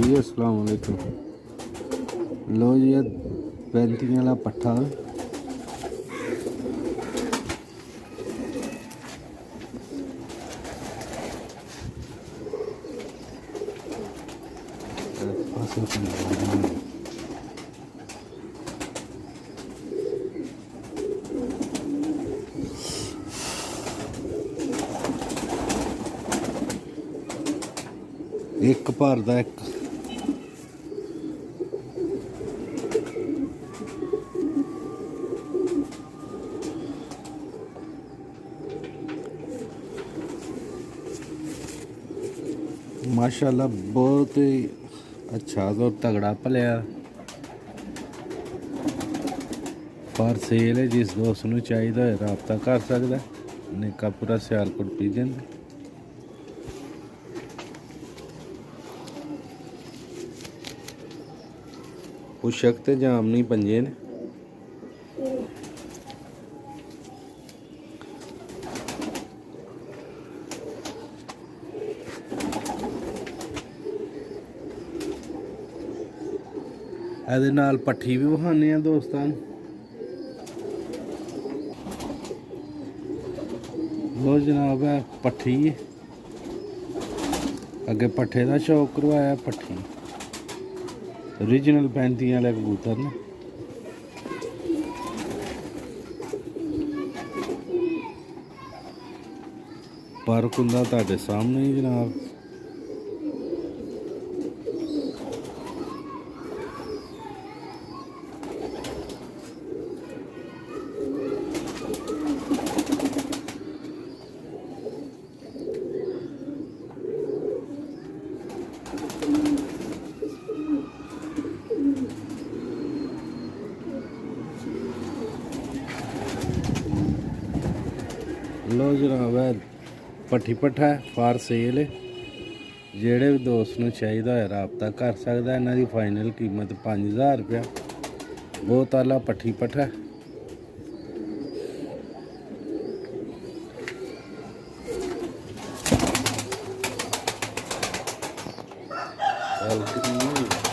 जी अस्सलाम वालेकुम। लो जी 35 वाला पट्ठा एक भर दा एक माशाल्लाह बहुत ही अच्छा तो तगड़ा भलिया पर सेल है। जिस दोस्त नूं चाहिदा होए राबता कर सकदा। निक्का पूरा सियालकोट पीजन पुशक ते जामनी पंजे ने। ਇਹਦੇ ਨਾਲ ਪੱਠੀ ਵੀ ਵਿਖਾਉਂਦੇ ਆ ਦੋਸਤਾਂ ਨੂੰ। ਲੋ ਜਨਾਬ ਹੈ ਪੱਠੀ ਅੱਗੇ ਪੱਠੇ ਦਾ ਸ਼ੌਕ ਕਰਵਾਇਆ। ਪੱਠੀ ओरिजिनल 35 वाले कबूतर ने। पार्क हुंदा तुहाडे सामने ही जनाब। लो जनाब है पट्ठी पट्ठा फार सेल है। जेड़े भी दोस्त नूं चाहिदा होए राबता कर सकदा। इन्हां दी फाइनल कीमत 5000 रुपया। बहुत आला पट्ठी पट्ठा। चल